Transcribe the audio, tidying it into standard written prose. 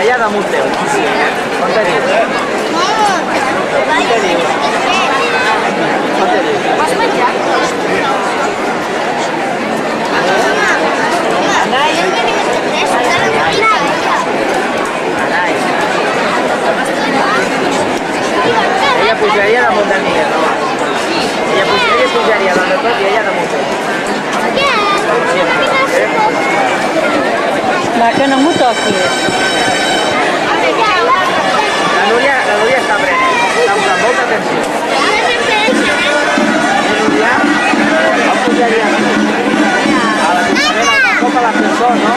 Ella da molt teu. Quant te diu? Quant te diu? Quant te diu? Has menjat? Anai. Ella pujaria damunt de mi, no? Ella pujaria dalt de tot i ella damunt de mi. Va, que no m'ho toquis. La Núria està prenent, està posant molta atenció. La Núria va pujaria a l'Ajuntament al cop a l'ascensor, no?